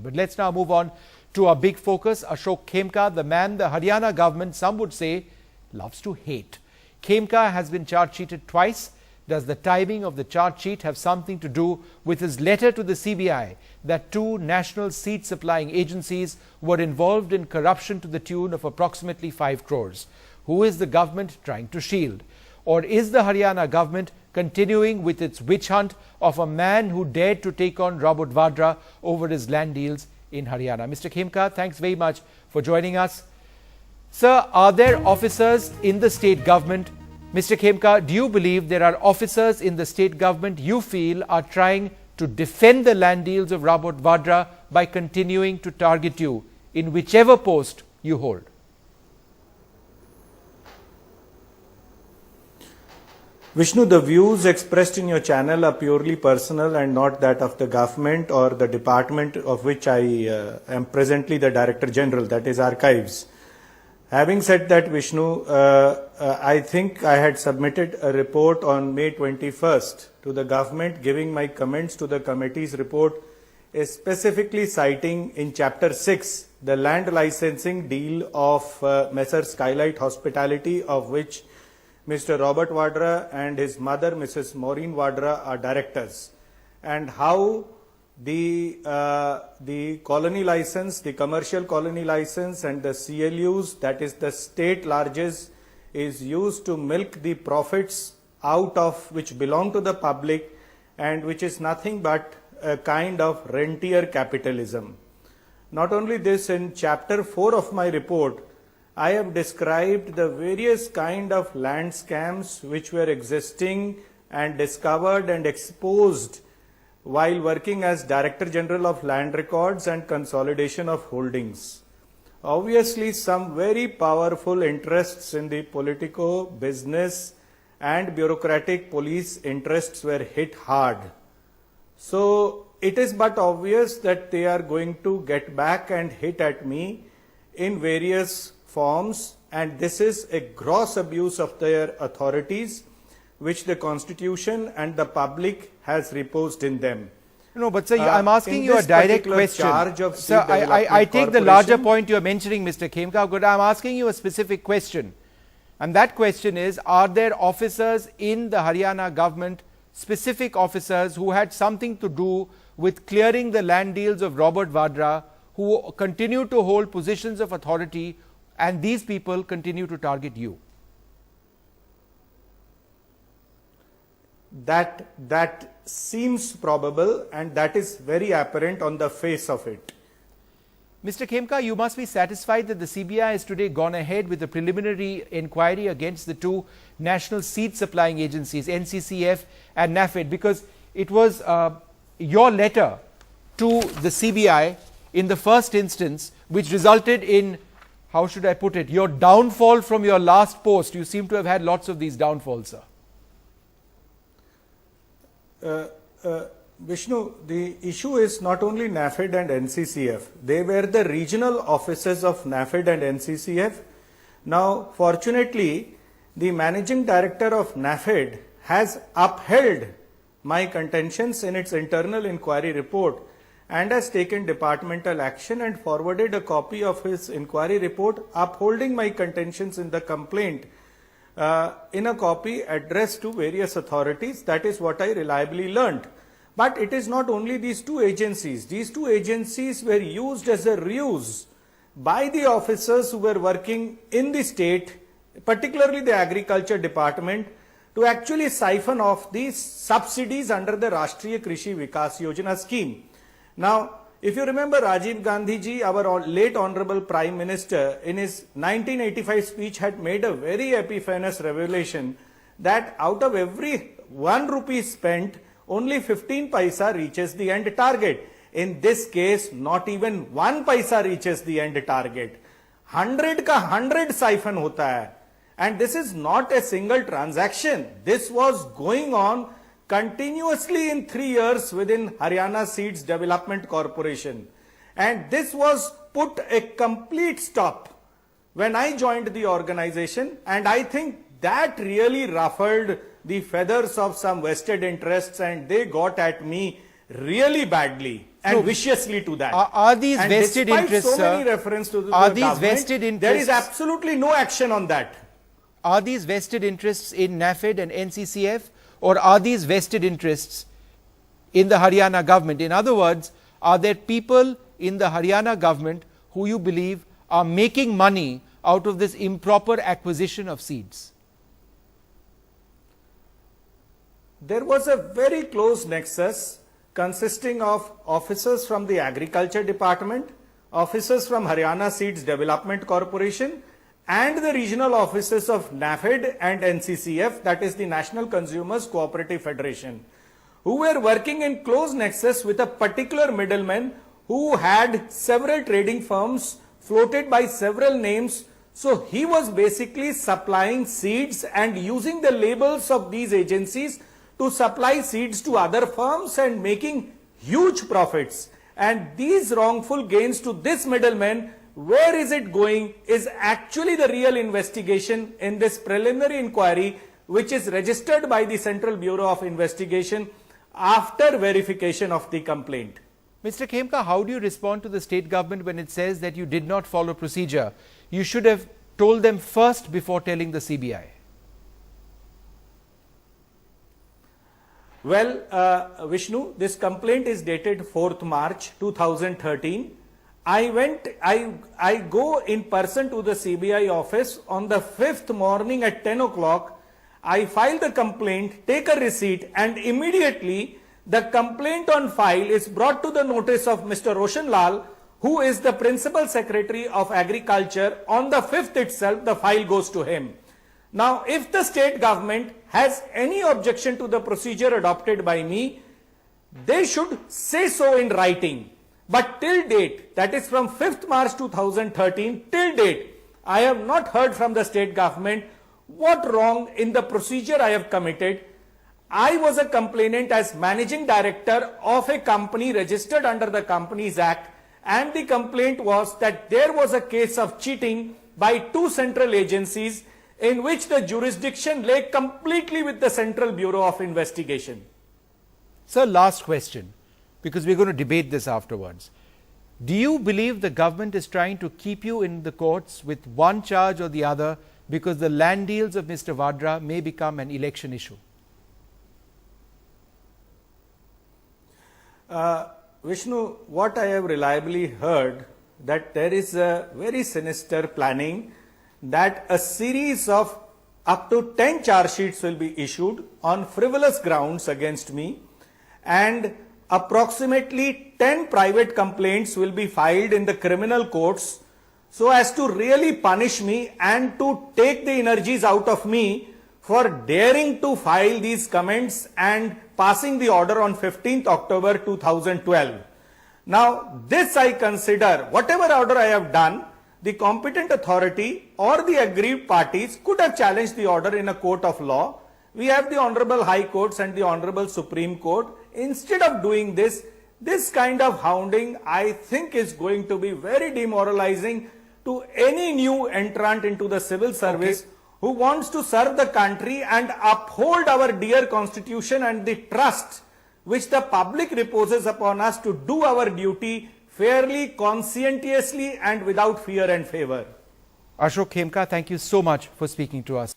But let's now move on to our big focus. Ashok Khemka, the man the Haryana government, some would say, loves to hate. Khemka has been charge sheeted twice. Does the timing of the charge sheet have something to do with his letter to the CBI that two national seed supplying agencies were involved in corruption to the tune of approximately 5 crores? Who is the government trying to shield? Or is the Haryana government continuing with its witch hunt of a man who dared to take on Robert Vadra over his land deals in Haryana? Mr. Khemka, thanks very much for joining us. Sir, are there officers in the state government? Mr. Khemka, do you believe there are officers in the state government you feel are trying to defend the land deals of Robert Vadra by continuing to target you in whichever post you hold? Vishnu, the views expressed in your channel are purely personal and not that of the government or the department of which I am presently the Director General, that is Archives. Having said that, Vishnu, I think I had submitted a report on May 21st to the government giving my comments to the committee's report, specifically citing in Chapter 6 the land licensing deal of Messrs. Skylight Hospitality, of which Mr. Robert Vadra and his mother, Mrs. Maureen Vadra, are directors, and how the colony license, the commercial colony license and the CLUs, that is the state largesse, is used to milk the profits out of which belong to the public and which is nothing but a kind of rentier capitalism. Not only this, in Chapter 4 of my report, I have described the various kind of land scams which were existing and discovered and exposed while working as Director General of Land Records and Consolidation of Holdings. Obviously, some very powerful interests in the politico, business and bureaucratic police interests were hit hard. So it is but obvious that they are going to get back and hit at me in various forms, and this is a gross abuse of their authorities which the Constitution and the public has reposed in them. No, but sir, I'm asking you a direct question. Sir, I take the larger point you're mentioning, Mr. Khemka, but I'm asking you a specific question. And that question is, are there officers in the Haryana government, specific officers who had something to do with clearing the land deals of Robert Vadra, who continue to hold positions of authority, and these people continue to target you? That seems probable, and that is very apparent on the face of it. Mr. Khemka, you must be satisfied that the CBI has today gone ahead with a preliminary inquiry against the two national seed supplying agencies, NCCF and NAFED, because it was your letter to the CBI in the first instance which resulted in, how should I put it, your downfall from your last post. You seem to have had lots of these downfalls, sir. Vishnu, the issue is not only NAFED and NCCF. They were the regional offices of NAFED and NCCF. Now, fortunately, the managing director of NAFED has upheld my contentions in its internal inquiry report and has taken departmental action and forwarded a copy of his inquiry report upholding my contentions in the complaint in a copy addressed to various authorities. That is what I reliably learnt. But it is not only these two agencies. These two agencies were used as a ruse by the officers who were working in the state, particularly the agriculture department, to actually siphon off these subsidies under the Rashtriya Krishi Vikas Yojana scheme. Now, if you remember Rajiv Gandhi ji, our late Honorable Prime Minister, in his 1985 speech had made a very epiphanious revelation that out of every 1 rupee spent, only 15 paisa reaches the end target. In this case, not even 1 paisa reaches the end target. 100 ka 100 siphon hota hai. And this is not a single transaction. This was going on continuously in 3 years within Haryana Seeds Development Corporation. And this was put a complete stop when I joined the organization, and I think that really ruffled the feathers of some vested interests and they got at me really badly. and viciously to that. Are these and vested despite interests, so sir, many reference to the are these government, vested interests? there is absolutely no action on that. Are these vested interests in NAFED and NCCF, or are these vested interests in the Haryana government? In other words, are there people in the Haryana government who you believe are making money out of this improper acquisition of seeds? There was a very close nexus consisting of officers from the Agriculture Department, officers from Haryana Seeds Development Corporation, and the regional offices of NAFED and NCCF, that is the National Consumers Cooperative Federation, who were working in close nexus with a particular middleman who had several trading firms floated by several names. So he was basically supplying seeds and using the labels of these agencies to supply seeds to other firms and making huge profits. And these wrongful gains to this middleman, where is it going, is actually the real investigation in this preliminary inquiry, which is registered by the Central Bureau of Investigation after verification of the complaint. Mr. Khemka, how do you respond to the state government when it says that you did not follow procedure? You should have told them first before telling the CBI. Well, Vishnu, this complaint is dated 4th March 2013. I go in person to the CBI office on the 5th morning at 10 o'clock. I file the complaint, take a receipt, and immediately the complaint on file is brought to the notice of Mr. Roshan Lal, who is the Principal Secretary of Agriculture. On the 5th itself, the file goes to him. Now, if the state government has any objection to the procedure adopted by me, they should say so in writing. But till date, that is from 5th March 2013, till date, I have not heard from the state government what wrong in the procedure I have committed. I was a complainant as managing director of a company registered under the Companies Act, and the complaint was that there was a case of cheating by two central agencies in which the jurisdiction lay completely with the Central Bureau of Investigation. Sir, last question, because we're going to debate this afterwards. Do you believe the government is trying to keep you in the courts with one charge or the other because the land deals of Mr. Vadra may become an election issue? Vishnu, what I have reliably heard, that there is a very sinister planning that a series of up to 10 charge sheets will be issued on frivolous grounds against me, and approximately 10 private complaints will be filed in the criminal courts so as to really punish me and to take the energies out of me for daring to file these comments and passing the order on 15th October 2012. Now, this I consider, whatever order I have done, the competent authority or the aggrieved parties could have challenged the order in a court of law. We have the Honorable High Courts and the Honorable Supreme Court. Instead of doing this, this kind of hounding, I think, is going to be very demoralizing to any new entrant into the civil service who wants to serve the country and uphold our dear constitution and the trust which the public reposes upon us to do our duty fairly, conscientiously, and without fear and favor. Ashok Khemka, thank you so much for speaking to us.